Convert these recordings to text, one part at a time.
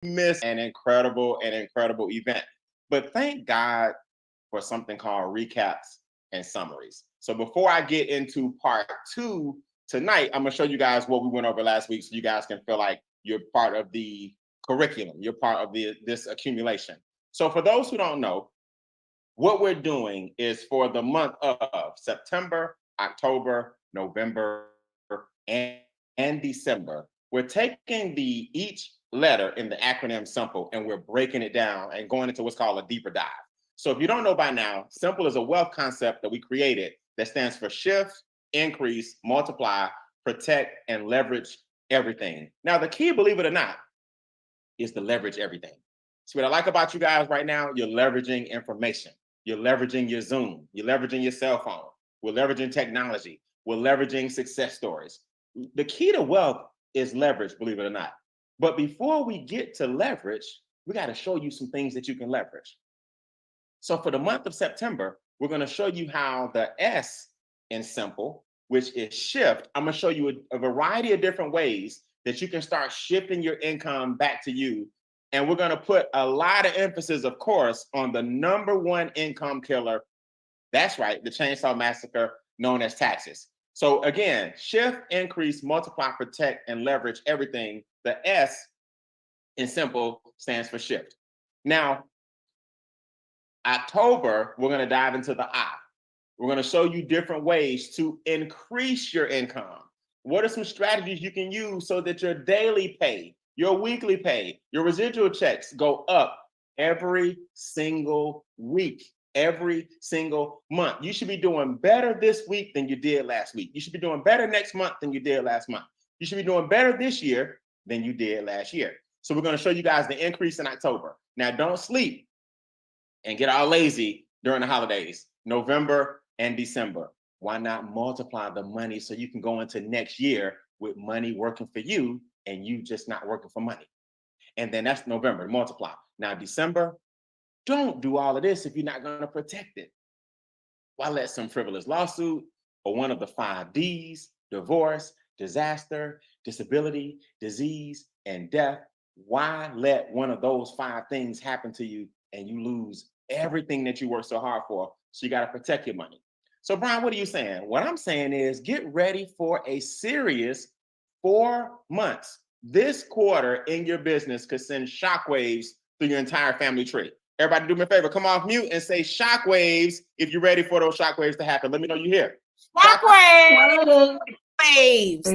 missed an incredible event. But thank God for something called recaps and summaries. So before I get into part two tonight, I'm gonna show you guys what we went over last week so you guys can feel like you're part of the curriculum, you're part of this accumulation. So for those who don't know, what we're doing is for the month of September, October, November, and, and December, we're taking each letter in the acronym SIMPLE and we're breaking it down and going into what's called a deeper dive. So if you don't know by now, SIMPLE is a wealth concept that we created that stands for shift, increase, multiply, protect, and leverage everything. Now, the key, believe it or not, is to leverage everything. So what I like about you guys right now, you're leveraging information. You're leveraging your Zoom. You're leveraging your cell phone. We're leveraging technology. We're leveraging success stories. The key to wealth is leverage, believe it or not. But before we get to leverage, we got to show you some things that you can leverage. So for the month of September, we're going to show you how the S in SIMPLE, which is shift, I'm going to show you a variety of different ways that you can start shifting your income back to you. And we're going to put a lot of emphasis, of course, on the number one income killer. That's right, the Chainsaw Massacre, known as taxes. So again, shift, increase, multiply, protect, and leverage everything. The S in SIMPLE stands for shift. Now, October, we're going to dive into the I. We're going to show you different ways to increase your income. What are some strategies you can use so that your daily pay, your weekly pay, your residual checks go up every single week, every single month? You should be doing better this week than you did last week. You should be doing better next month than you did last month. You should be doing better this year than you did last year. So we're going to show you guys the increase in October. Now, don't sleep and get all lazy during the holidays, November and December. Why not multiply the money so you can go into next year with money working for you and you just not working for money? And then that's November, multiply. Now, December, don't do all of this if you're not going to protect it. Why let some frivolous lawsuit or one of the 5 Ds, divorce, disaster, disability, disease, and death, why let one of those 5 things happen to you and you lose everything that you worked so hard for? So you got to protect your money. So Brian, what are you saying? What I'm saying is get ready for a serious 4 months. This quarter in your business could send shockwaves through your entire family tree. Everybody do me a favor, come off mute and say shockwaves if you're ready for those shockwaves to happen. Let me know you're here. Shockwaves. Waves.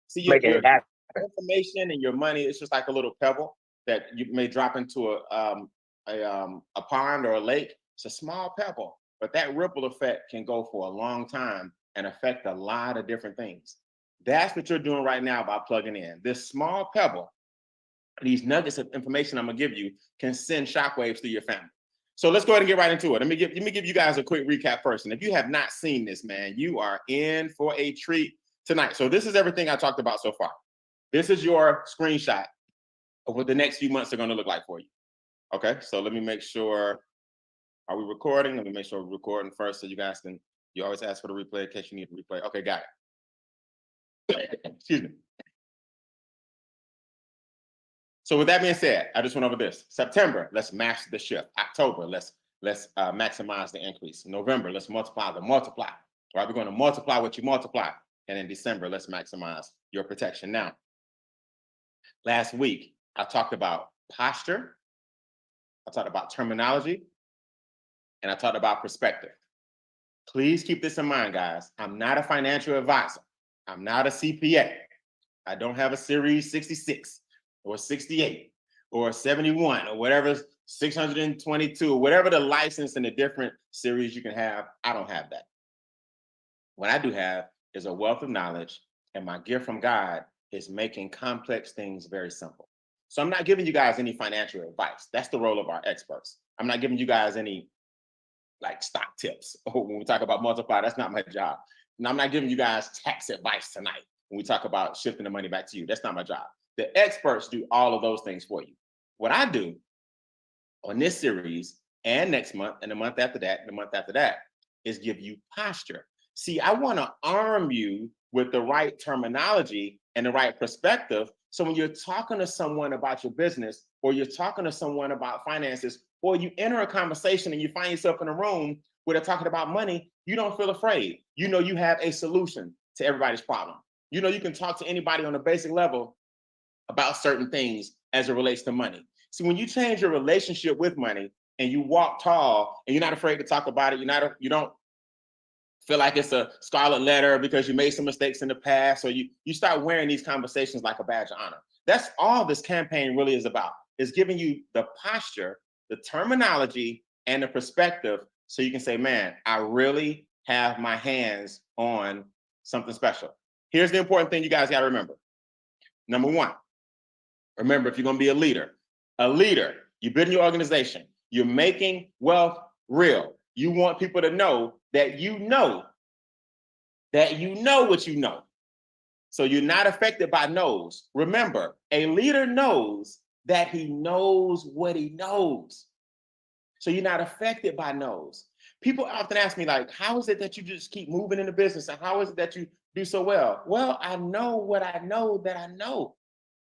See, your information and your money, it's just like a little pebble that you may drop into a pond or a lake. It's a small pebble, but that ripple effect can go for a long time and affect a lot of different things. That's what you're doing right now by plugging in. This small pebble, these nuggets of information I'm gonna give you can send shockwaves through your family. So let's go ahead and get right into it. Let me give you guys a quick recap first. And if you have not seen this, man, you are in for a treat tonight. So this is everything I talked about so far. This is your screenshot of what the next few months are going to look like for you. Okay, so let me make sure. Are we recording? Let me make sure we're recording first so you guys can, you always ask for the replay in case you need a replay. Okay, got it. Excuse me. So with that being said, I just went over this. September, let's master the shift. October, let's maximize the increase. November, let's multiply the multiply. Right, we're going to multiply what you multiply. And in December, let's maximize your protection. Now, last week, I talked about posture. I talked about terminology. And I talked about perspective. Please keep this in mind, guys. I'm not a financial advisor. I'm not a CPA. I don't have a Series 66 or 68 or 71 or whatever, 622, whatever the license and the different series you can have. I don't have that. What I do have is a wealth of knowledge, and my gift from God is making complex things very simple. So I'm not giving you guys any financial advice. That's the role of our experts. I'm not giving you guys any like stock tips. When we talk about multiply, that's not my job. And I'm not giving you guys tax advice tonight when we talk about shifting the money back to you. That's not my job. The experts do all of those things for you. What I do on this series and next month and the month after that and the month after that is give you posture. See, I want to arm you with the right terminology and the right perspective So when you're talking to someone about your business, or you're talking to someone about finances, or you enter a conversation and you find yourself in a room where they're talking about money, you don't feel afraid. You know you have a solution to everybody's problem. You know you can talk to anybody on a basic level about certain things as it relates to money. So when you change your relationship with money and you walk tall and you're not afraid to talk about it, you don't feel like it's a scarlet letter because you made some mistakes in the past, or you start wearing these conversations like a badge of honor. That's all this campaign really is about, is giving you the posture, the terminology, and the perspective so you can say, man, I really have my hands on something special. Here's the important thing you guys got to remember. Number one, remember, if you're going to be a leader, you build your organization, you're making wealth real. You want people to know that you know what you know. So you're not affected by no's. Remember, a leader knows that he knows what he knows. So you're not affected by no's. People often ask me, like, how is it that you just keep moving in the business? And how is it that you do so well? Well, I know what I know that I know.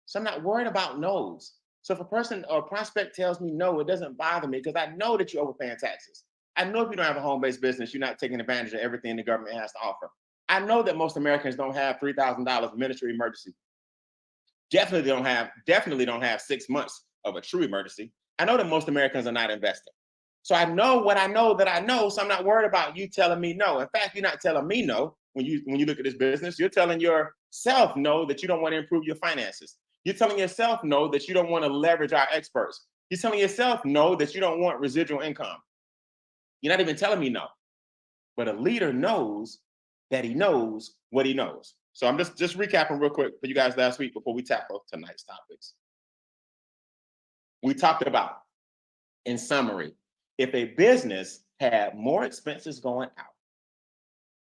So I'm not worried about no's. So if a person or a prospect tells me no, it doesn't bother me because I know that you're overpaying taxes. I know if you don't have a home-based business, you're not taking advantage of everything the government has to offer. I know that most Americans don't have $3,000 ministry emergency. Definitely don't have 6 months of a true emergency. I know that most Americans are not investing. So I know what I know that I know. So I'm not worried about you telling me no. In fact, you're not telling me no when you look at this business. You're telling yourself no that you don't want to improve your finances. You're telling yourself no that you don't want to leverage our experts. You're telling yourself no that you don't want residual income. You're not even telling me no. But a leader knows that he knows what he knows. So I'm just recapping real quick for you guys last week before we tackle tonight's topics. We talked about, in summary, if a business had more expenses going out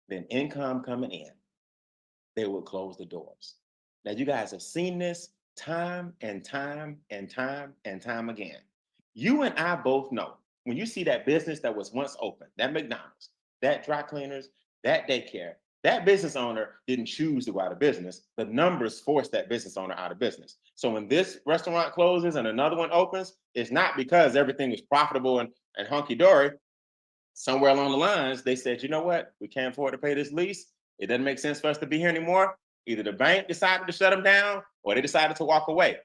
than income coming in, they would close the doors. Now, you guys have seen this time and time and time and time again. You and I both know when you see that business that was once open, that McDonald's, that dry cleaners, that daycare, that business owner didn't choose to go out of business. The numbers forced that business owner out of business. So when this restaurant closes and another one opens, it's not because everything is profitable and hunky-dory. Somewhere along the lines, they said, you know what? We can't afford to pay this lease. It doesn't make sense for us to be here anymore. Either the bank decided to shut them down or they decided to walk away.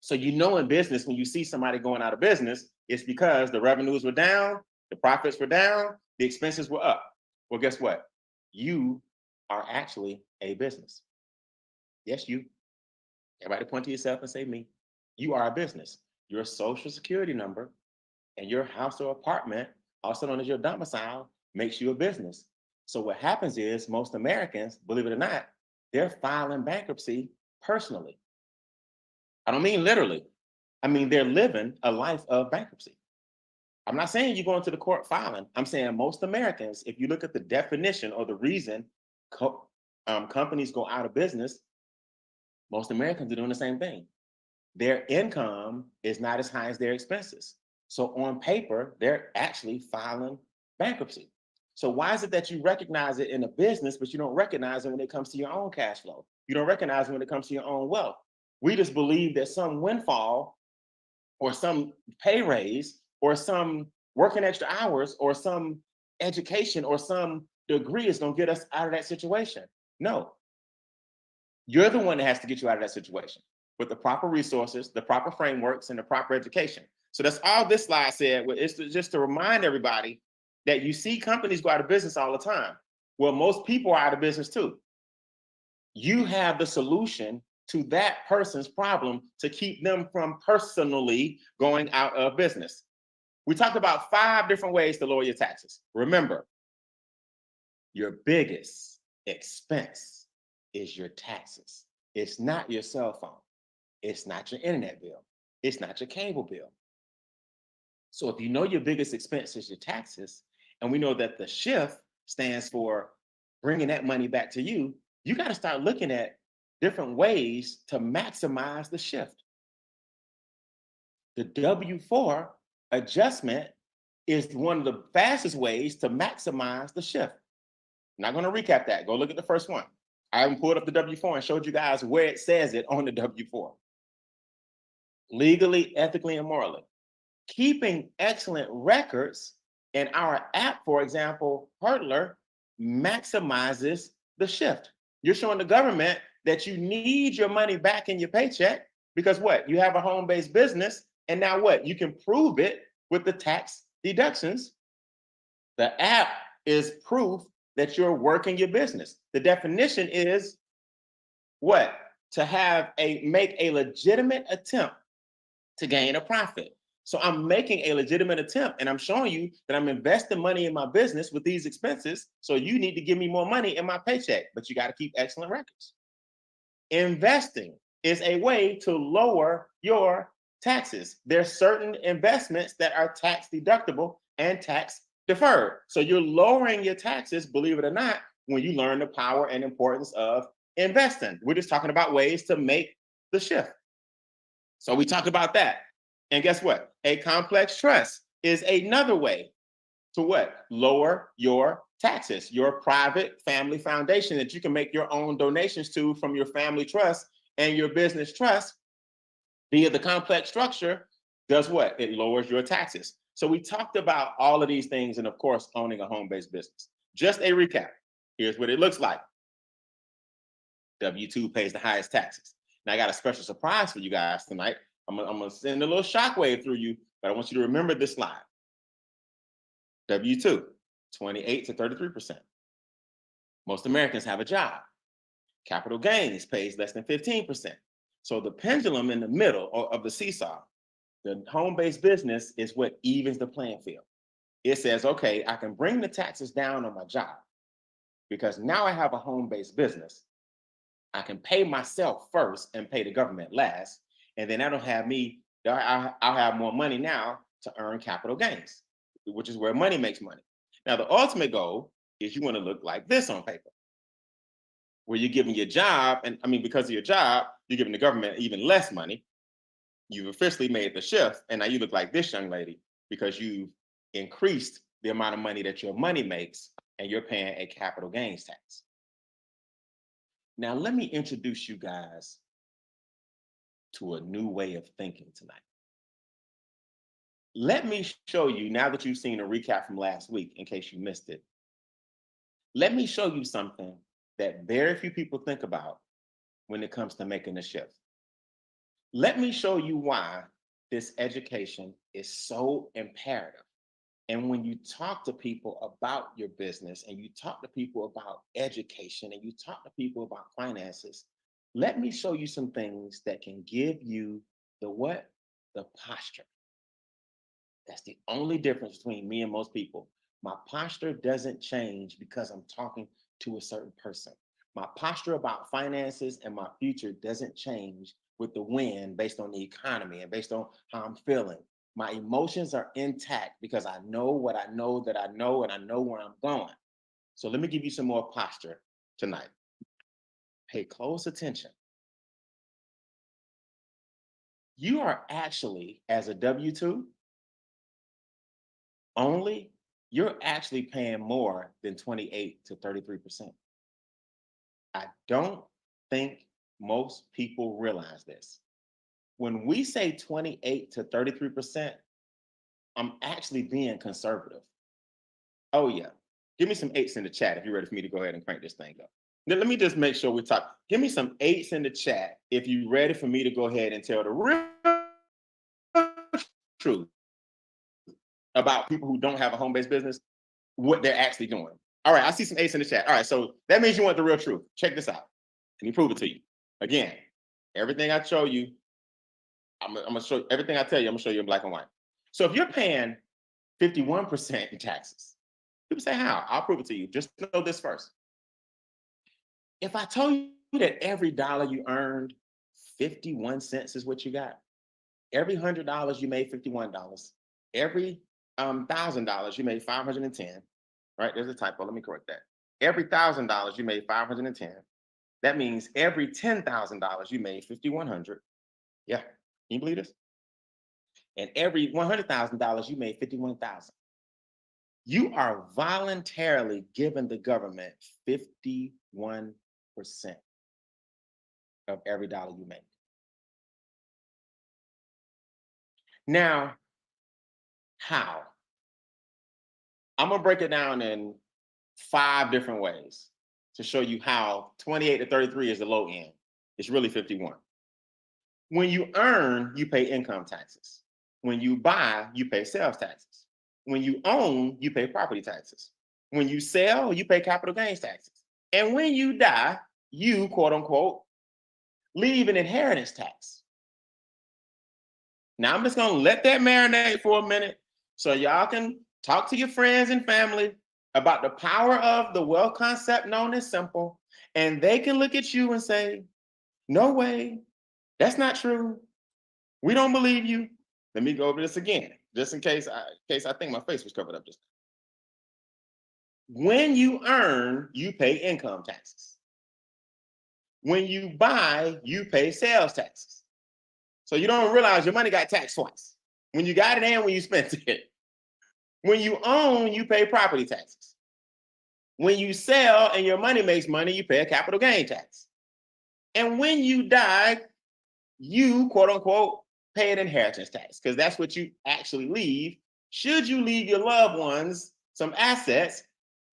So you know in business, when you see somebody going out of business, it's because the revenues were down, the profits were down, the expenses were up. Well, guess what? You are actually a business. Yes, you. Everybody point to yourself and say me. You are a business. Your social security number and your house or apartment, also known as your domicile, makes you a business. So what happens is most Americans, believe it or not, they're filing bankruptcy personally. I don't mean literally. I mean, they're living a life of bankruptcy. I'm not saying you're going to the court filing. I'm saying most Americans, if you look at the definition or the reason companies go out of business, most Americans are doing the same thing. Their income is not as high as their expenses. So on paper, they're actually filing bankruptcy. So why is it that you recognize it in a business, but you don't recognize it when it comes to your own cash flow? You don't recognize it when it comes to your own wealth. We just believe that some windfall or some pay raise or some working extra hours or some education or some degree is going to get us out of that situation. No, you're the one that has to get you out of that situation with the proper resources, the proper frameworks, and the proper education. So that's all this slide said. It's just to remind everybody that you see companies go out of business all the time. Well, most people are out of business too. You have the solution to that person's problem to keep them from personally going out of business. We talked about 5 different ways to lower your taxes. Remember, your biggest expense is your taxes. It's not your cell phone. It's not your internet bill. It's not your cable bill. So if you know your biggest expense is your taxes, and we know that the shift stands for bringing that money back to you, you got to start looking at different ways to maximize the shift. The W-4 adjustment is one of the fastest ways to maximize the shift. I'm not going to recap that. Go look at the first one. I even pulled up the W-4 and showed you guys where it says it on the W-4. Legally, ethically, and morally. Keeping excellent records in our app, for example, Hurdler, maximizes the shift. You're showing the government that you need your money back in your paycheck because what? You have a home-based business, and now what? You can prove it with the tax deductions. The app is proof that you're working your business. The definition is what? To make a legitimate attempt to gain a profit. So I'm making a legitimate attempt and I'm showing you that I'm investing money in my business with these expenses. So you need to give me more money in my paycheck, but you got to keep excellent records. Investing is a way to lower your taxes. There's certain investments that are tax deductible and tax deferred. So you're lowering your taxes, believe it or not, when you learn the power and importance of investing. We're just talking about ways to make the shift. So we talked about that. And guess what? A complex trust is another way to what? Lower your taxes. Your private family foundation that you can make your own donations to from your family trust and your business trust via the complex structure does what? It lowers your taxes. So we talked about all of these things and of course, owning a home-based business. Just a recap. Here's what it looks like. W-2 pays the highest taxes. Now I got a special surprise for you guys tonight. I'm gonna send a little shockwave through you, but I want you to remember this slide. W-2, 28 to 33%. Most Americans have a job. Capital gains pays less than 15%. So the pendulum in the middle of the seesaw, the home-based business is what evens the playing field. It says, okay, I can bring the taxes down on my job because now I have a home-based business. I can pay myself first and pay the government last. And then that'll have me, I'll have more money now to earn capital gains, which is where money makes money. Now, the ultimate goal is you want to look like this on paper, where you're giving your job, and I mean, because of your job, you're giving the government even less money. You've officially made the shift, and now you look like this young lady because you've increased the amount of money that your money makes, and you're paying a capital gains tax. Now, let me introduce you guys to a new way of thinking tonight. Let me show you, now that you've seen a recap from last week, in case you missed it, let me show you something that very few people think about when it comes to making a shift. Let me show you why this education is so imperative. And when you talk to people about your business and you talk to people about education and you talk to people about finances, let me show you some things that can give you the what? The posture. That's the only difference between me and most people. My posture doesn't change because I'm talking to a certain person. My posture about finances and my future doesn't change with the wind based on the economy and based on how I'm feeling. My emotions are intact because I know what I know that I know and I know where I'm going. So let me give you some more posture tonight. Pay close attention. You are actually, as a W-2, only, you're actually paying more than 28 to 33%. I don't think most people realize this. When we say 28 to 33%, I'm actually being conservative. Oh yeah. Give me some eights in the chat if you're ready for me to go ahead and crank this thing up. Now, let me just make sure we talk. Give me some eights in the chat if you're ready for me to go ahead and tell the real truth about people who don't have a home-based business, what they're actually doing. All right, I see some eights in the chat. All right, so that means you want the real truth. Check this out. Let me prove it to you. Again, everything I show you, I'm gonna show everything I tell you, I'm gonna show you in black and white. So if you're paying 51% in taxes, people say, how? I'll prove it to you. Just know this first. If I told you that every dollar you earned, 51 cents is what you got. Every $100 you made $51. Every $1,000 you made 510. Right? There's a typo. Let me correct that. Every $1,000 you made 510. That means every $10,000 you made 5,100. Yeah. Can you believe this? And every $100,000 you made 51,000. You are voluntarily giving the government $51,000. of every dollar you make. Now, how? I'm gonna break it down in 5 different ways to show you how 28 to 33 is the low end. It's really 51. When you earn, you pay income taxes. When you buy, you pay sales taxes. When you own, you pay property taxes. When you sell, you pay capital gains taxes. And when you die, you, quote unquote, leave an inheritance tax. Now I'm just gonna let that marinate for a minute so y'all can talk to your friends and family about the power of the wealth concept known as S.I.M.P.L.E, and they can look at you and say, no way, that's not true. We don't believe you. Let me go over this again, just in case I think my face was covered up just now. When you earn, you pay income taxes. When you buy, you pay sales taxes. So you don't realize your money got taxed twice. When you got it and when you spent it. When you own, you pay property taxes. When you sell and your money makes money, you pay a capital gain tax. And when you die, you, quote unquote, pay an inheritance tax, because that's what you actually leave. Should you leave your loved ones some assets,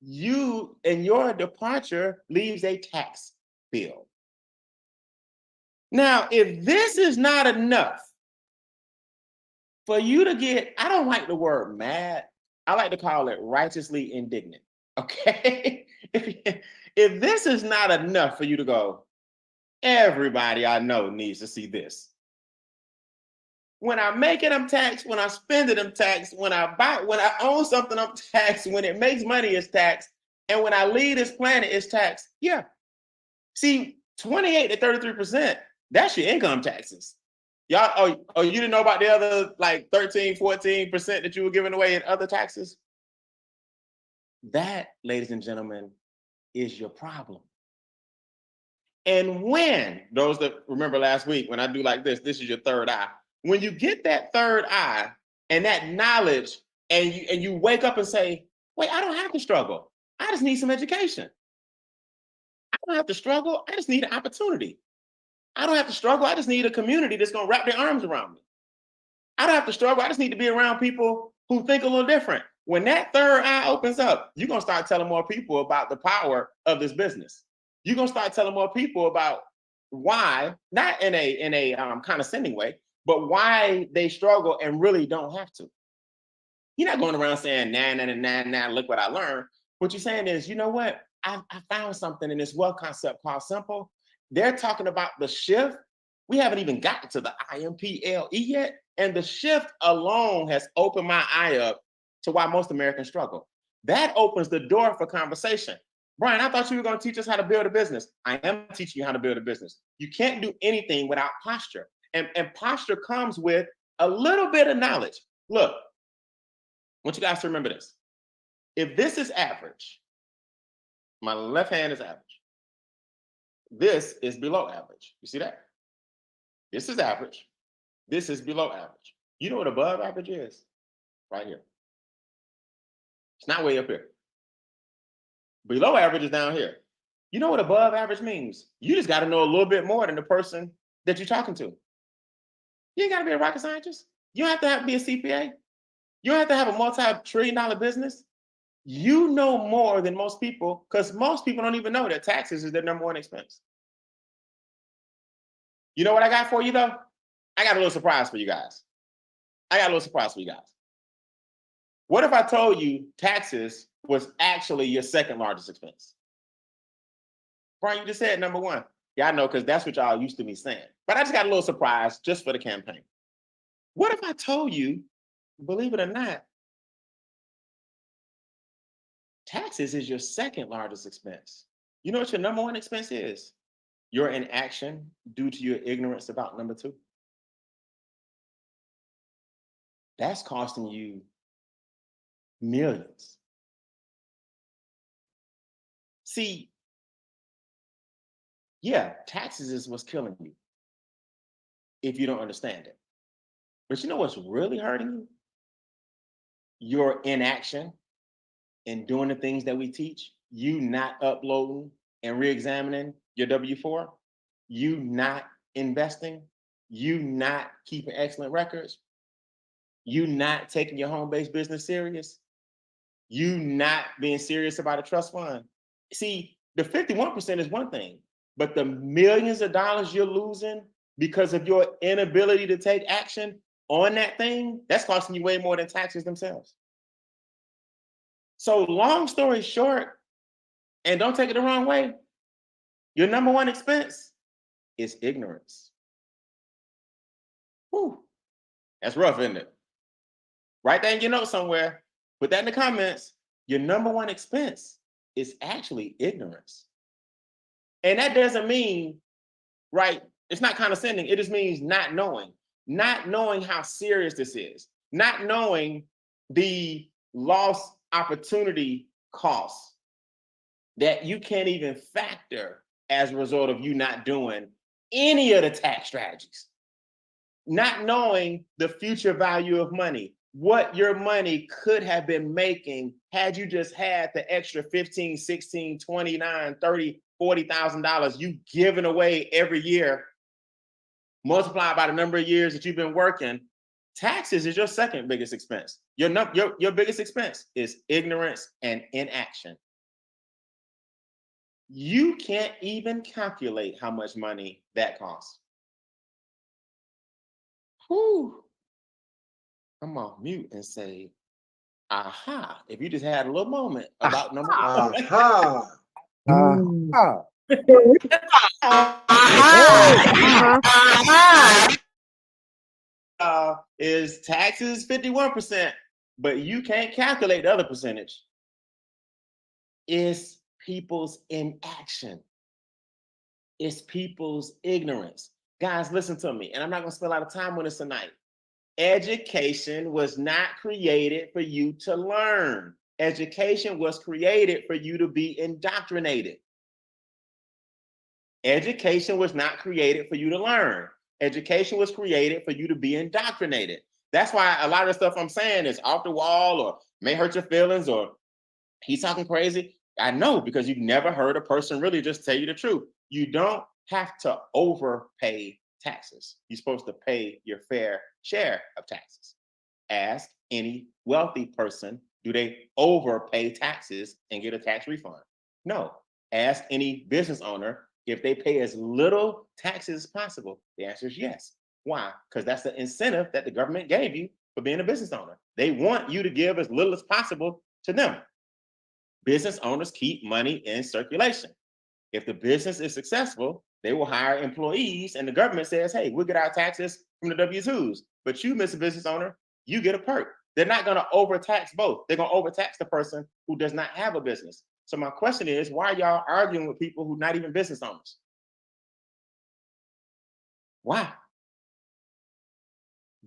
you and your departure leaves a tax bill. Now, if this is not enough for you to get, I don't like the word mad, I like to call it righteously indignant, okay? If this is not enough for you to go, everybody I know needs to see this. When I make it, I'm taxed. When I spend it, I'm taxed. When I own something, I'm taxed. When it makes money, it's taxed. And when I leave this planet, it's taxed. Yeah. See, 28 to 33%, that's your income taxes. Y'all, oh, you didn't know about the other like 13, 14% that you were giving away in other taxes? That, ladies and gentlemen, is your problem. And when, those that remember last week, when I do like this is your third eye. When you get that third eye and that knowledge, and you wake up and say, wait, I don't have to struggle. I just need some education. I don't have to struggle. I just need an opportunity. I don't have to struggle. I just need a community that's going to wrap their arms around me. I don't have to struggle. I just need to be around people who think a little different. When that third eye opens up, you're going to start telling more people about the power of this business. You're going to start telling more people about why, not in a condescending way, but why they struggle and really don't have to. You're not going around saying, nah, look what I learned. What you're saying is, you know what? I found something in this wealth concept called S.I.M.P.L.E. They're talking about the shift. We haven't even gotten to the I.M.P.L.E. yet. And the shift alone has opened my eye up to why most Americans struggle. That opens the door for conversation. Brian, I thought you were going to teach us how to build a business. I am teaching you how to build a business. You can't do anything without posture. And posture comes with a little bit of knowledge. Look, I want you guys to remember this. If this is average, my left hand is average. This is below average. You see that? This is average. This is below average. You know what above average is? Right here. It's not way up here. Below average is down here. You know what above average means? You just got to know a little bit more than the person that you're talking to. You ain't got to be a rocket scientist. You don't have to be a CPA. You don't have to have a multi-trillion-dollar business. You know more than most people, because most people don't even know that taxes is their number one expense. You know what I got for you, though? I got a little surprise for you guys. What if I told you taxes was actually your second largest expense? Brian, you just said number one. Yeah, I know, because that's what y'all used to me saying. But I just got a little surprise just for the campaign. What if I told you, believe it or not, taxes is your second largest expense? You know what your number one expense is? Your inaction due to your ignorance about number two. That's costing you millions. See, yeah, taxes is what's killing you if you don't understand it. But you know what's really hurting you? Your inaction in doing the things that we teach, you not uploading and re-examining your W-4, you not investing, you not keeping excellent records, you not taking your home-based business serious, you not being serious about a trust fund. See, the 51% is one thing, but the millions of dollars you're losing because of your inability to take action on that thing, that's costing you way more than taxes themselves. So long story short, and don't take it the wrong way, your number one expense is ignorance. Whew, that's rough, isn't it? Write that in your notes somewhere. Put that in the comments. Your number one expense is actually ignorance. And that doesn't mean, right, it's not condescending. It just means not knowing how serious this is, not knowing the lost opportunity costs that you can't even factor as a result of you not doing any of the tax strategies, not knowing the future value of money, what your money could have been making had you just had the extra 15, 16, 29, 30, $40,000 you giving away every year, multiplied by the number of years that you've been working. Taxes is your second biggest expense. Your biggest expense is ignorance and inaction. You can't even calculate how much money that costs. Whew. I'm off mute and say, aha, if you just had a little moment about number one. Is taxes 51%, but you can't calculate the other percentage. It's people's inaction. It's people's ignorance. Guys, listen to me, and I'm not going to spend a lot of time on this tonight. Education was not created for you to learn. Education was created for you to be indoctrinated. Education was not created for you to learn. Education was created for you to be indoctrinated. That's why a lot of the stuff I'm saying is off the wall or may hurt your feelings or he's talking crazy. I know, because you've never heard a person really just tell you the truth. You don't have to overpay taxes. You're supposed to pay your fair share of taxes. Ask any wealthy person, do they overpay taxes and get a tax refund? No. Ask any business owner if they pay as little taxes as possible. The answer is yes. Why? Because that's the incentive that the government gave you for being a business owner. They want you to give as little as possible to them. Business owners keep money in circulation. If the business is successful, they will hire employees, and the government says, hey, we'll get our taxes from the W-2s. But you, Mr. Business Owner, you get a perk. They're not going to overtax both. They're going to overtax the person who does not have a business. So my question is, why are y'all arguing with people who are not even business owners? Why?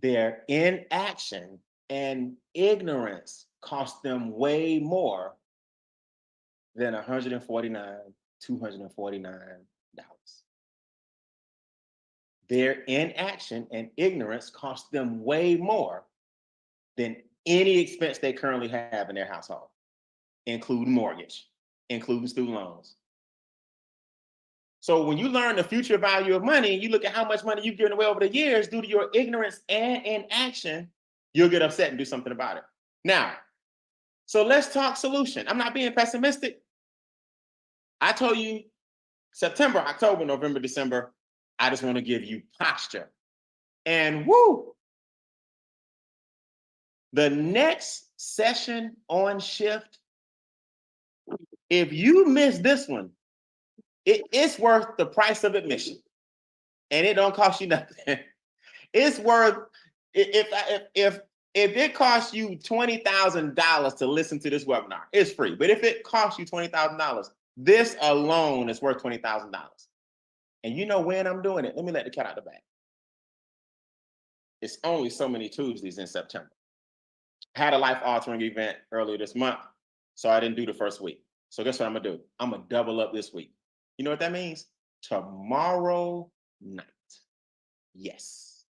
Their inaction and ignorance cost them way more than $149, $249. Their inaction and ignorance cost them way more than any expense they currently have in their household, including mortgage, including student loans. So when you learn the future value of money, you look at how much money you've given away over the years due to your ignorance and inaction, you'll get upset and do something about it. Now, so let's talk solution. I'm not being pessimistic. I told you September, October, November, December, I just want to give you posture. And woo, the next session on Shift, if you miss this one, it's worth the price of admission. And it don't cost you nothing. It's worth, if it costs you $20,000 to listen to this webinar, it's free. But if it costs you $20,000, this alone is worth $20,000. And you know when I'm doing it? Let me let the cat out the bag. It's only so many Tuesdays in September. I had a life-altering event earlier this month, so I didn't do the first week. So guess what I'm gonna do? I'm gonna double up this week. You know what that means? Tomorrow night. Yes.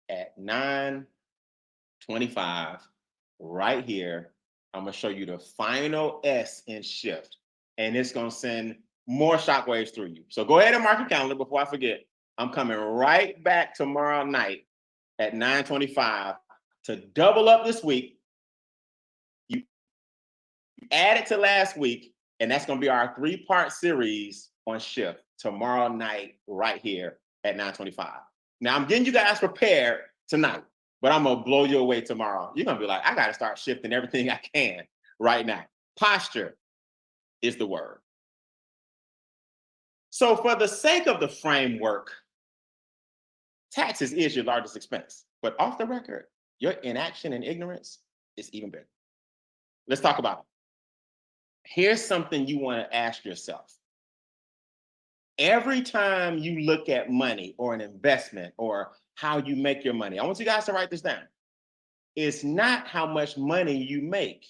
At 9:25, right here, I'm gonna show you the final S in Shift. And it's gonna send more shockwaves through you. So go ahead and mark your calendar before I forget. I'm coming right back tomorrow night at 9:25 to double up this week. You add it to last week, and that's going to be our 3-part series on shift tomorrow night right here at 9:25. Now, I'm getting you guys prepared tonight, but I'm going to blow you away tomorrow. You're going to be like, I got to start shifting everything I can right now. Posture is the word. So for the sake of the framework, taxes is your largest expense. But off the record, your inaction and ignorance is even bigger. Let's talk about it. Here's something you want to ask yourself. Every time you look at money or an investment or how you make your money, I want you guys to write this down. It's not how much money you make.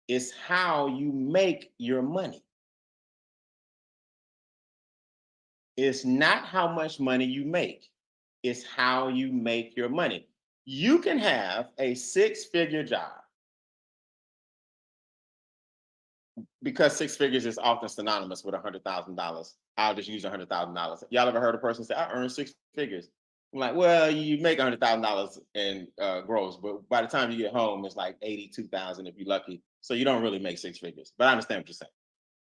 It's how you make your money. It's not how much money you make. It's how you make your money. You can have a 6-figure job, because 6 figures is often synonymous with $100,000. I'll just use $100,000. Y'all ever heard a person say, I earn 6 figures? I'm like, well, you make $100,000 in gross, but by the time you get home, it's like 82,000 if you're lucky. So you don't really make 6 figures, but I understand what you're saying.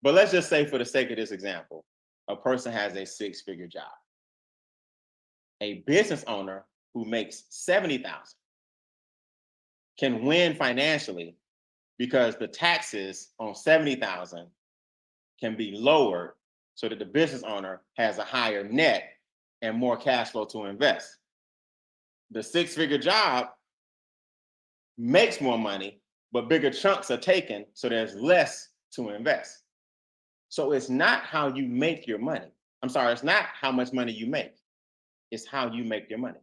But let's just say, for the sake of this example, a person has a 6-figure job. A business owner who makes 70,000 can win financially because the taxes on 70,000 can be lowered so that the business owner has a higher net and more cash flow to invest. The 6-figure job makes more money, but bigger chunks are taken, so there's less to invest. So it's not how you make your money. I'm sorry, it's not how much money you make. It's how you make your money.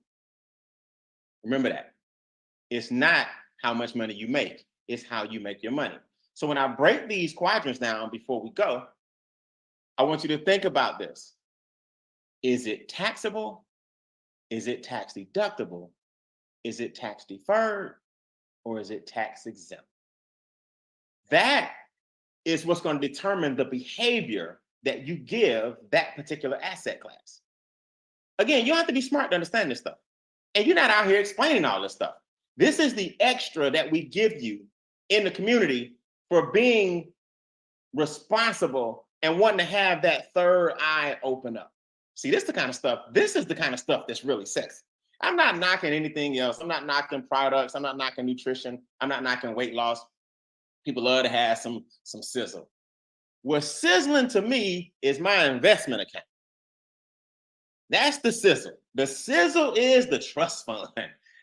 Remember that. It's not how much money you make. It's how you make your money. So when I break these quadrants down before we go, I want you to think about this. Is it taxable? Is it tax deductible? Is it tax deferred? Or is it tax exempt? That is what's going to determine the behavior that you give that particular asset class. Again, you don't have to be smart to understand this stuff. And you're not out here explaining all this stuff. This is the extra that we give you in the community for being responsible and wanting to have that third eye open up. See, this is the kind of stuff that's really sexy. I'm not knocking anything else. I'm not knocking products. I'm not knocking nutrition. I'm not knocking weight loss. People love to have some sizzle. What's sizzling to me is my investment account. That's the sizzle. The sizzle is the trust fund.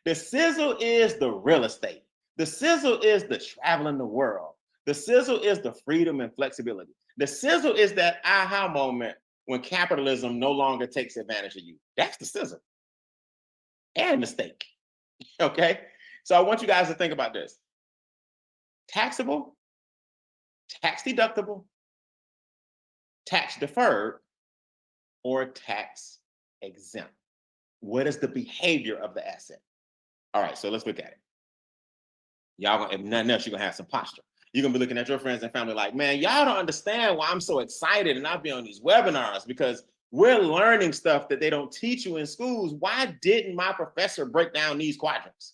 The sizzle is the real estate. The sizzle is the traveling the world. The sizzle is the freedom and flexibility. The sizzle is that aha moment when capitalism no longer takes advantage of you. That's the sizzle. And the steak. Okay? So I want you guys to think about this. Taxable, tax deductible, tax deferred, or tax exempt. What is the behavior of the asset? All right, so let's look at it. Y'all, if nothing else, you're gonna have some posture. You're gonna be looking at your friends and family like, man, y'all don't understand why I'm so excited and I'll be on these webinars, because we're learning stuff that they don't teach you in schools. Why didn't my professor break down these quadrants?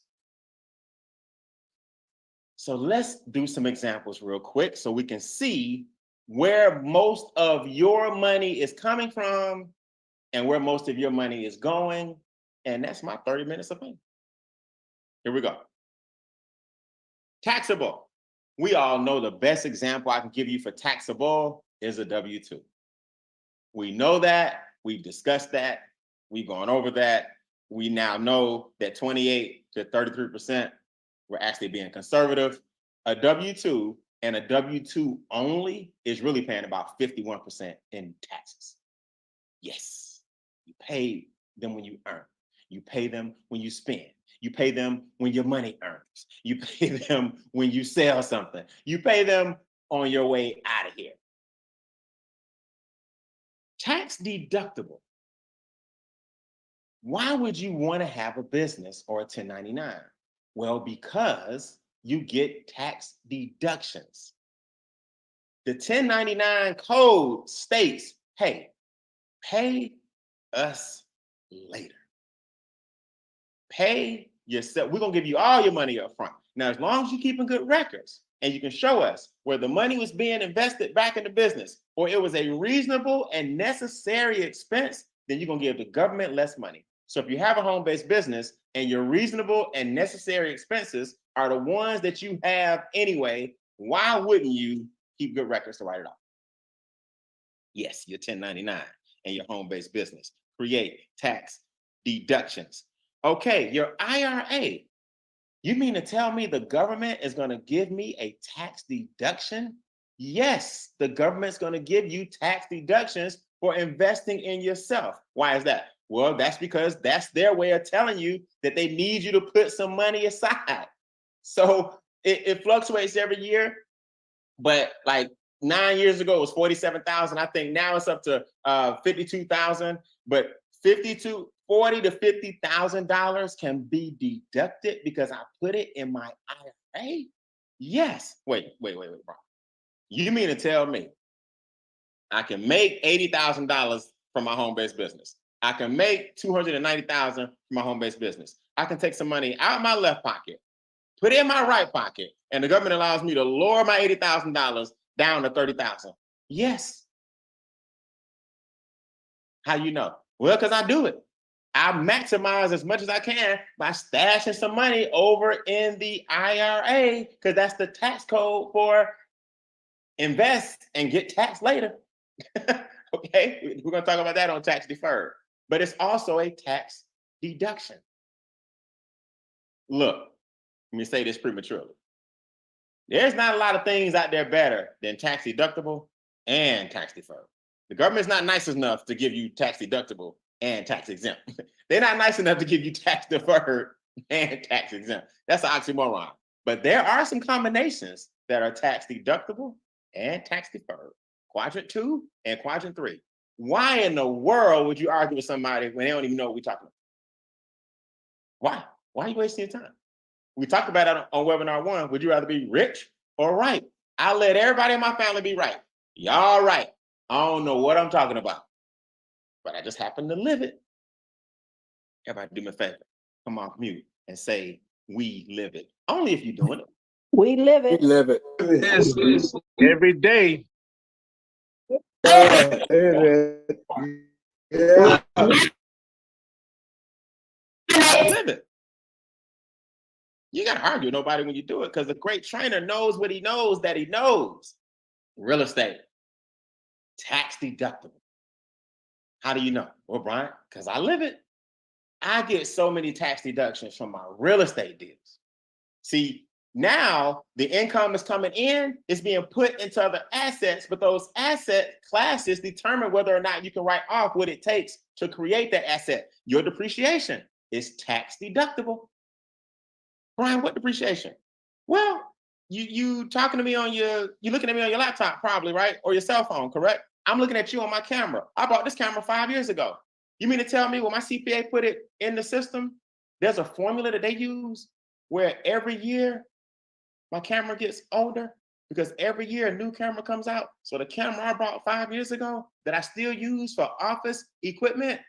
So let's do some examples real quick so we can see where most of your money is coming from and where most of your money is going. And that's my 30 minutes of fame. Here we go. Taxable. We all know the best example I can give you for taxable is a W-2. We know that. We've discussed that. We've gone over that. We now know that 28 to 33%, we're actually being conservative. A W-2 and a W-2 only is really paying about 51% in taxes. Yes, you pay them when you earn. You pay them when you spend. You pay them when your money earns. You pay them when you sell something. You pay them on your way out of here. Tax deductible. Why would you want to have a business or a 1099? Well, because you get tax deductions. The 1099 code states, hey, pay us later. Pay yourself. We're going to give you all your money up front. Now, as long as you're keeping good records and you can show us where the money was being invested back in the business, or it was a reasonable and necessary expense, then you're going to give the government less money. So if you have a home-based business and your reasonable and necessary expenses are the ones that you have anyway, why wouldn't you keep good records to write it off? Yes, your 1099 and your home-based business. Create tax deductions. Okay, your IRA. You mean to tell me the government is going to give me a tax deduction? Yes, the government's going to give you tax deductions for investing in yourself. Why is that? Well, that's because that's their way of telling you that they need you to put some money aside. So it fluctuates every year, but like 9 years ago, it was 47,000. I think now it's up to 52,000, but 40 to $50,000 can be deducted because I put it in my IRA. Yes. Wait, bro. You mean to tell me I can make $80,000 from my home-based business? I can make $290,000 from my home-based business. I can take some money out of my left pocket, put it in my right pocket, and the government allows me to lower my $80,000 down to $30,000. Yes. How you know? Well, because I do it. I maximize as much as I can by stashing some money over in the IRA, because that's the tax code for invest and get taxed later. Okay, we're going to talk about that on tax deferred, but it's also a tax deduction. Look, let me say this prematurely. There's not a lot of things out there better than tax deductible and tax deferred. The government's not nice enough to give you tax deductible and tax exempt. They're not nice enough to give you tax deferred and tax exempt. That's an oxymoron. But there are some combinations that are tax deductible and tax deferred. Quadrant 2 and quadrant 3. Why in the world would you argue with somebody when they don't even know what we're talking about? Why? Why are you wasting your time? We talked about it on webinar 1. Would you rather be rich or right? I let everybody in my family be right. Y'all right. I don't know what I'm talking about, but I just happen to live it. Everybody do me a favor. Come off mute and say, we live it. Only if you're doing it. We live it. We live it. Yes, every day. Yeah. Live it. You got to argue with nobody when you do it, because a great trainer knows what he knows that he knows. Real estate, tax deductible. How do you know? Well, Brian, because I live it. I get so many tax deductions from my real estate deals. See, now the income is coming in, it's being put into other assets, but those asset classes determine whether or not you can write off what it takes to create that asset. Your depreciation is tax deductible. Brian, what depreciation? Well, you talking to me on you looking at me on your laptop probably, right? Or your cell phone, correct? I'm looking at you on my camera. I bought this camera 5 years ago. You mean to tell me when my CPA put it in the system, there's a formula that they use where every year my camera gets older because every year a new camera comes out. So the camera I bought 5 years ago that I still use for office equipment,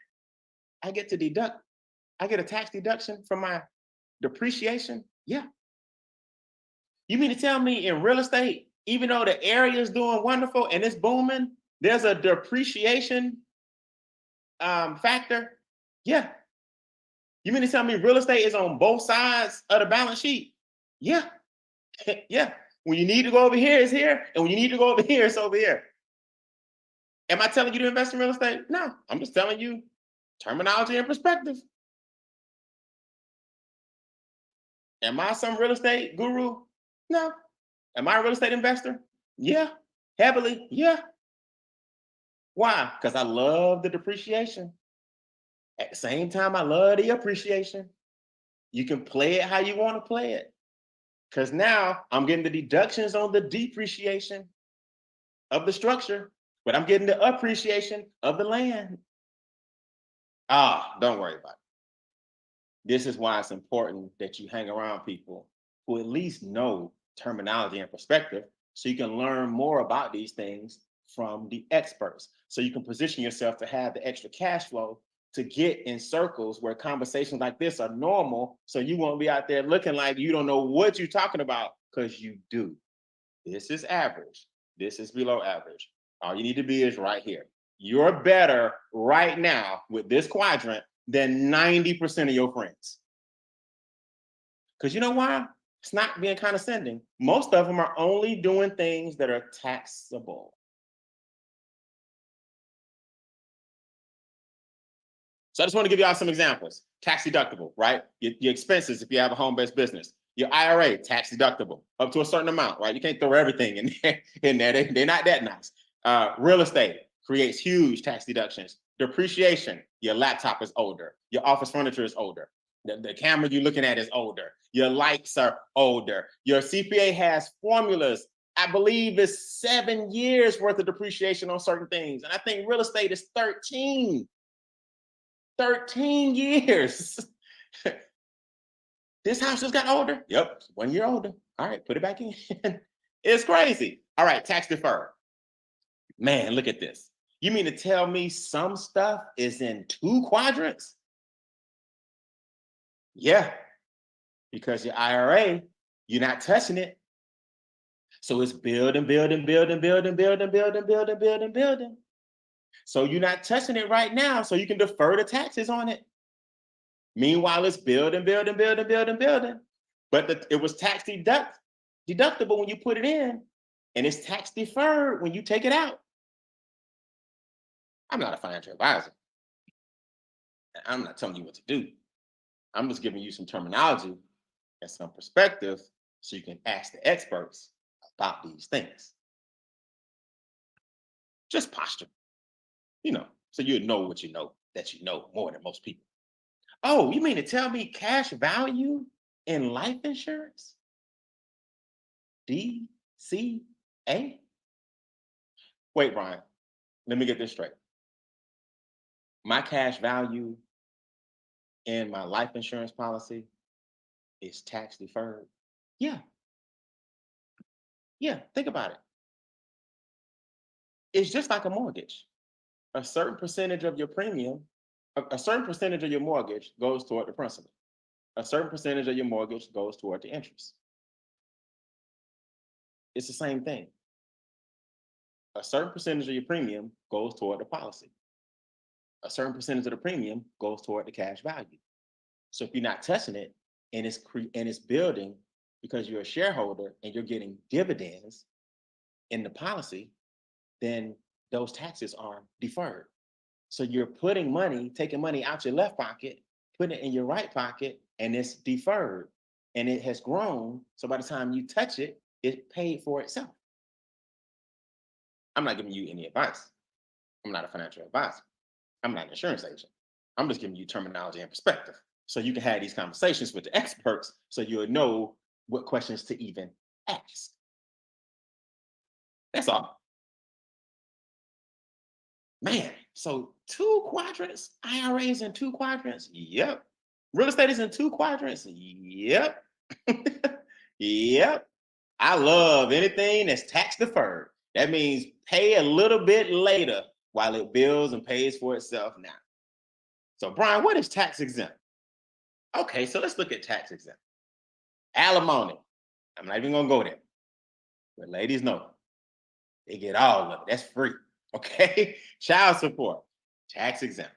I get to deduct. I get a tax deduction from my depreciation. Yeah. You mean to tell me in real estate, even though the area is doing wonderful and it's booming, there's a depreciation factor? Yeah. You mean to tell me real estate is on both sides of the balance sheet? Yeah. Yeah. When you need to go over here, it's here. And when you need to go over here, it's over here. Am I telling you to invest in real estate? No, I'm just telling you terminology and perspective. Am I some real estate guru? No. Am I a real estate investor? Yeah. Heavily? Yeah. Why? Because I love the depreciation. At the same time, I love the appreciation. You can play it how you want to play it. Because now I'm getting the deductions on the depreciation of the structure, but I'm getting the appreciation of the land. Don't worry about it. This is why it's important that you hang around people who at least know terminology and perspective, so you can learn more about these things from the experts. So you can position yourself to have the extra cash flow to get in circles where conversations like this are normal, so you won't be out there looking like you don't know what you're talking about, because you do. This is average. This is below average. All you need to be is right here. You're better right now with this quadrant than 90% of your friends. Because you know why? It's not being condescending. Most of them are only doing things that are taxable. So I just want to give y'all some examples. Tax deductible, right? Your expenses if you have a home-based business. Your IRA, tax deductible, up to a certain amount, right? You can't throw everything in there. They're not that nice. Real estate creates huge tax deductions. Depreciation, your laptop is older. Your office furniture is older. The camera you're looking at is older. Your lights are older. Your CPA has formulas. I believe it's 7 years worth of depreciation on certain things. And I think real estate is 13 years. This house just got older. Yep, 1 year older. All right, put it back in. It's crazy. All right, tax deferred. Man, look at this. You mean to tell me some stuff is in 2 quadrants? Yeah, because your IRA, you're not touching it. So it's building. So you're not touching it right now, so you can defer the taxes on it. Meanwhile, it's building. But it was tax deductible when you put it in, and it's tax deferred when you take it out. I'm not a financial advisor. I'm not telling you what to do. I'm just giving you some terminology and some perspective so you can ask the experts about these things. Just posture, so you know what you know, that you know more than most people. Oh, you mean to tell me cash value in life insurance? DCA? Wait, Brian, let me get this straight. My cash value in my life insurance policy is tax deferred? Yeah. Yeah, think about it. It's just like a mortgage. A certain percentage of your premium, a certain percentage of your mortgage goes toward the principal. A certain percentage of your mortgage goes toward the interest. It's the same thing. A certain percentage of your premium goes toward the policy. A certain percentage of the premium goes toward the cash value. So if you're not touching it and it's building because you're a shareholder and you're getting dividends in the policy, then those taxes are deferred. So you're taking money out your left pocket, putting it in your right pocket, and it's deferred. And it has grown. So by the time you touch it, it paid for itself. I'm not giving you any advice. I'm not a financial advisor. I'm not an insurance agent. I'm just giving you terminology and perspective so you can have these conversations with the experts so you'll know what questions to even ask. That's all. Man, so 2 quadrants, IRAs in 2 quadrants? Yep. Real estate is in 2 quadrants? Yep. Yep. I love anything that's tax deferred. That means pay a little bit later while it builds and pays for itself now. So, Brian, what is tax exempt? Okay, so let's look at tax exempt. Alimony. I'm not even going to go there. But ladies know, they get all of it. That's free. Okay? Child support, tax exempt.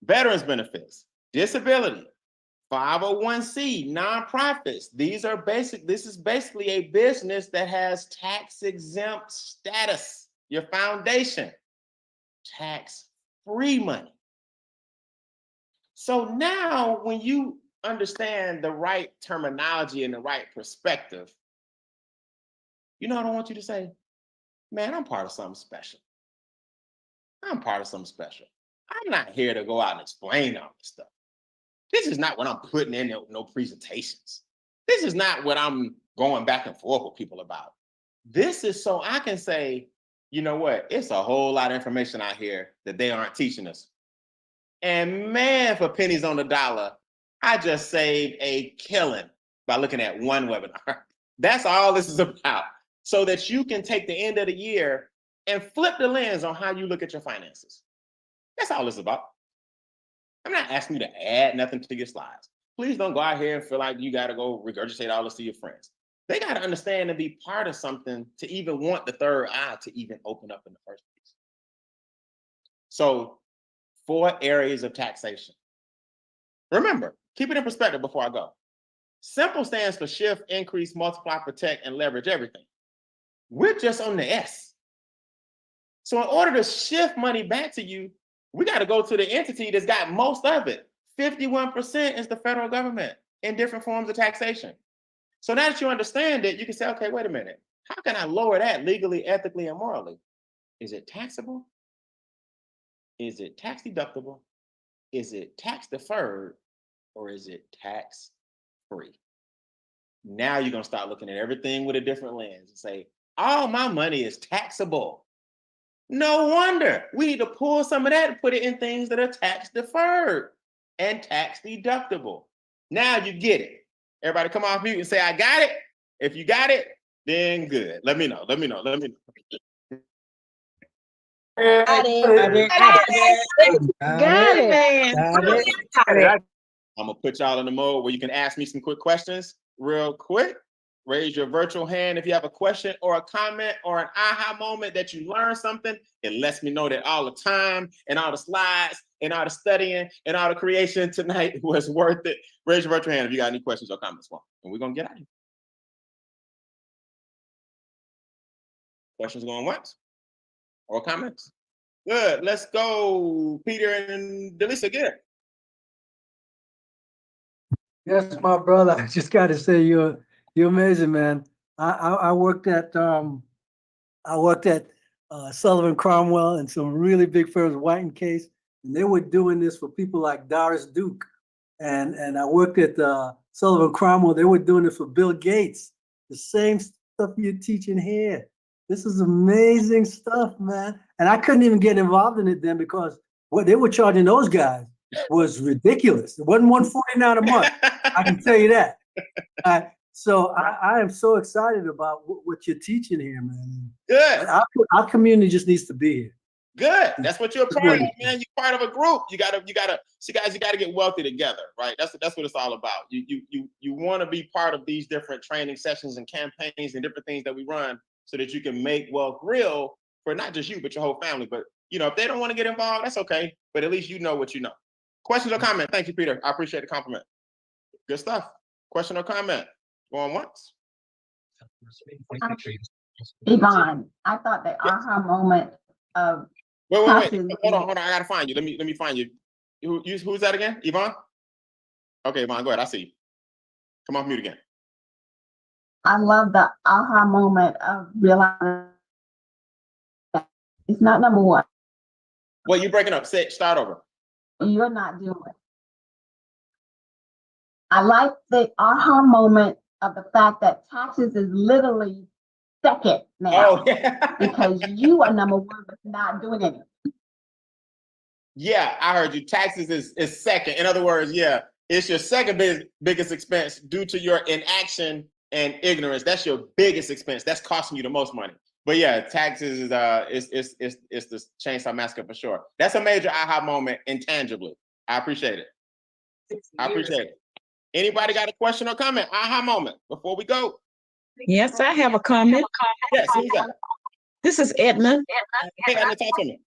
Veterans benefits, disability, 501c, nonprofits. This is basically a business that has tax exempt status. Your foundation, tax-free money. So now when you understand the right terminology and the right perspective, you know what I want you to say? Man, I'm part of something special. I'm part of something special. I'm not here to go out and explain all this stuff. This is not what I'm putting in no presentations. This is not what I'm going back and forth with people about. This is so I can say, you know what? It's a whole lot of information out here that they aren't teaching us. And man, for pennies on the dollar, I just saved a killing by looking at one webinar. That's all this is about. so that you can take the end of the year and flip the lens on how you look at your finances. That's all it's about. I'm not asking you to add nothing to your slides. Please don't go out here and feel like you got to go regurgitate all this to your friends. They got to understand and be part of something to even want the third eye to even open up in the first place. So 4 areas of taxation. Remember, keep it in perspective before I go. SIMPLE stands for shift, increase, multiply, protect, and leverage everything. We're just on the S. So in order to shift money back to you, we got to go to the entity that's got most of it. 51% is the federal government in different forms of taxation. So now that you understand it, you can say, okay, wait a minute. How can I lower that legally, ethically, and morally? Is it taxable? Is it tax deductible? Is it tax deferred? Or is it tax free? Now you're going to start looking at everything with a different lens and say, all my money is taxable. No wonder. We need to pull some of that and put it in things that are tax deferred and tax deductible. Now you get it. Everybody come off mute and say, I got it. If you got it, then good. Let me know. Got it. I'm going to put y'all in the mode where you can ask me some quick questions real quick. Raise your virtual hand if you have a question or a comment or an aha moment that you learned something. It lets me know that all the time and all the slides and all the studying and all the creation tonight was worth it. Raise your virtual hand if you got any questions or comments for me. And we're going to get out of here. Questions going once or comments? Good. Let's go, Peter and Delisa. Get it. Yes, my brother. I just got to say you're amazing, man. I worked at Sullivan Cromwell and some really big firms, White and Case, and they were doing this for people like Doris Duke. And I worked at Sullivan Cromwell. They were doing it for Bill Gates. The same stuff you're teaching here. This is amazing stuff, man. And I couldn't even get involved in it then because what they were charging those guys was ridiculous. It wasn't $149 a month. I can tell you that. So I am so excited about what you're teaching here, man. Good. Our community just needs to be here. Good. That's what you're a part of, man. You're part of a group. You gotta, see, guys, you gotta get wealthy together, right? That's what it's all about. You want to be part of these different training sessions and campaigns and different things that we run so that you can make wealth real for not just you, but your whole family. But if they don't want to get involved, that's okay. But at least you know what you know. Questions or comment? Thank you, Peter. I appreciate the compliment. Good stuff. Question or comment? Going once. Yvonne, I thought the aha moment of wait. Hold on. I gotta find you. Let me find you. Who's that again? Yvonne? Okay, Yvonne, go ahead. I see you. Come off mute again. I love the aha moment of realizing that it's not number one. Well, you're breaking up. Start over. You're not doing it. I like the aha moment of the fact that taxes is literally second now. Oh, yeah. Because you are number one with not doing anything. Yeah, I heard you. Taxes is second. In other words, yeah, it's your second biggest expense due to your inaction and ignorance. That's your biggest expense. That's costing you the most money. But yeah, taxes is the chainsaw massacre for sure. That's a major aha moment intangibly. I appreciate it. Anybody got a question or comment? Aha moment before we go. Yes, I have a comment. Yes, who's that? This is Edna. Hey, Edna, talk to me.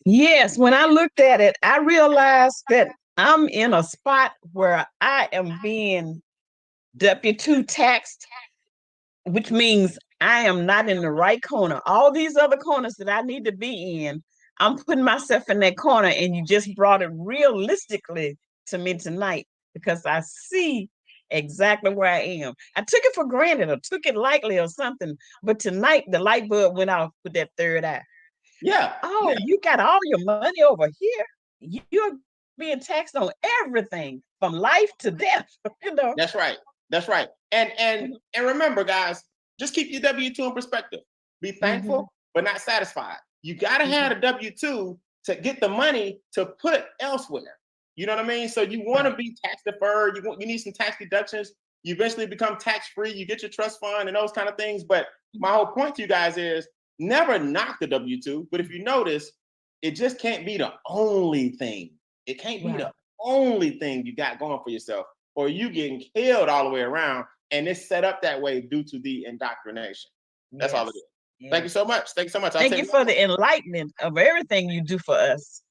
Yes, when I looked at it, I realized that I'm in a spot where I am being W-2 taxed, which means I am not in the right corner. All these other corners that I need to be in, I'm putting myself in that corner, and you just brought it realistically to me tonight because I see exactly where I am. I took it for granted or took it lightly or something, but tonight the light bulb went off with that third eye. Yeah. Oh, you got all your money over here. You're being taxed on everything from life to death. That's right. And remember, guys, just keep your W-2 in perspective. Be thankful, but not satisfied. You gotta have a W-2 to get the money to put elsewhere. You know what I mean? So you want to be tax deferred. You need some tax deductions, You eventually become tax-free. You get your trust fund and those kind of things. But my whole point to you guys is never knock the W-2. But if you notice, it just can't be the only thing. It can't be the only thing you got going for yourself, or you getting killed all the way around. And it's set up that way due to the indoctrination. That's all it is. Yes. Thank you so much. Thank you so much. Thank you for the enlightenment of everything you do for us.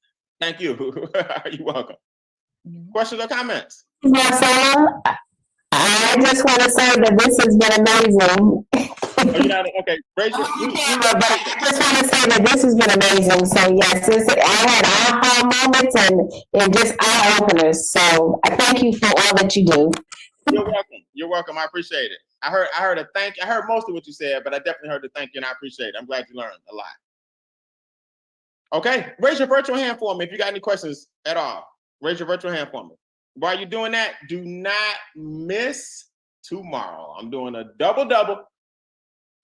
Thank you. You're welcome. Questions or comments? Marcella, I just want to say that this has been amazing. Okay, raise your I just want to say that this has been amazing. So yes, I had aha moments and just eye openers. So I thank you for all that you do. You're welcome. You're welcome. I appreciate it. I heard a thank you. I heard most of what you said, but I definitely heard the thank you, and I appreciate it. I'm glad you learned a lot. Okay, raise your virtual hand for me if you got any questions at all. Raise your virtual hand for me. While you're doing that, do not miss tomorrow. I'm doing a double,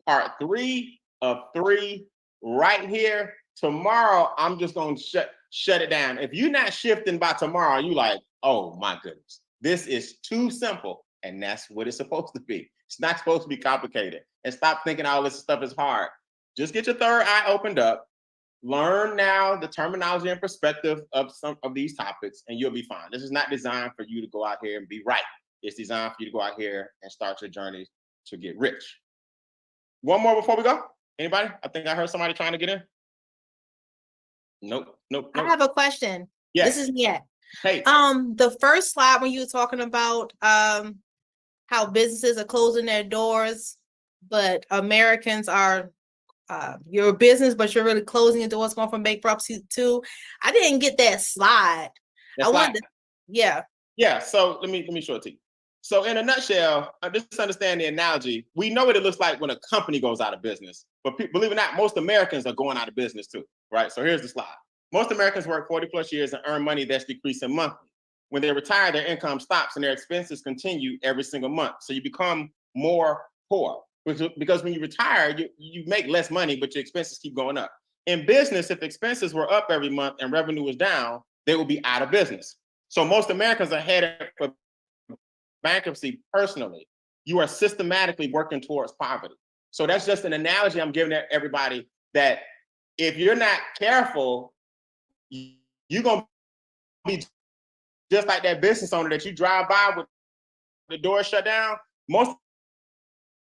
part 3 of 3 right here. Tomorrow, I'm just going to shut it down. If you're not shifting by tomorrow, you like, oh my goodness, this is too simple. And that's what it's supposed to be. It's not supposed to be complicated. And stop thinking all this stuff is hard. Just get your third eye opened up. Learn now the terminology and perspective of some of these topics, and you'll be fine. This is not designed for you to go out here and be right. It's designed for you to go out here and start your journey to get rich. One more before we go. Anybody? I think I heard somebody trying to get in. Nope. I have a question. Yes. This is Niet. Hey. The first slide when you were talking about how businesses are closing their doors, but Americans are you're a business, but you're really closing your doors, going from bankruptcy to. I didn't get that slide. Yeah. So let me show it to you. So in a nutshell, just understand the analogy. We know what it looks like when a company goes out of business, but believe it or not, most Americans are going out of business too, right? So here's the slide. Most Americans work 40 plus years and earn money that's decreasing monthly. When they retire, their income stops and their expenses continue every single month. So you become more poor because when you retire, you make less money, but your expenses keep going up. In business, if expenses were up every month and revenue was down, they would be out of business. So most Americans are headed for bankruptcy personally. You are systematically working towards poverty. So that's just an analogy I'm giving everybody, that if you're not careful, you're going to be just like that business owner that you drive by with the door shut down. Most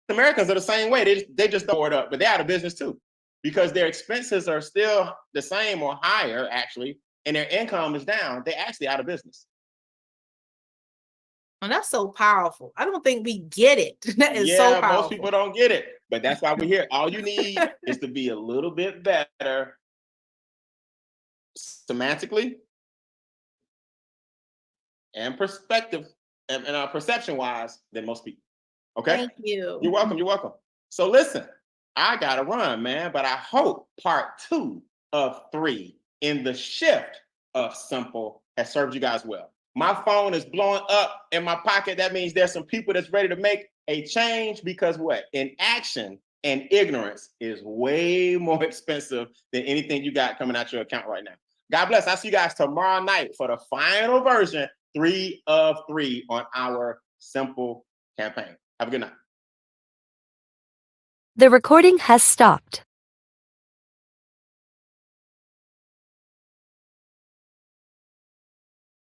Americans are the same way. They just don't it up, but they're out of business too, because their expenses are still the same or higher actually, and their income is down. They're actually out of business. And that's so powerful. I don't think we get it. That is so powerful. Most people don't get it, but that's why we're here. All you need is to be a little bit better semantically and perspective and perception wise than most people. Okay. Thank you. You're welcome. You're welcome. So listen, I gotta run, man, but I hope part 2 of 3 in the shift of simple has served you guys well. My phone is blowing up in my pocket. That means there's some people that's ready to make a change, because what? Inaction and ignorance is way more expensive than anything you got coming out your account right now. God bless. I'll see you guys tomorrow night for the final version, 3 of 3 on our simple campaign. Have a good night. The recording has stopped.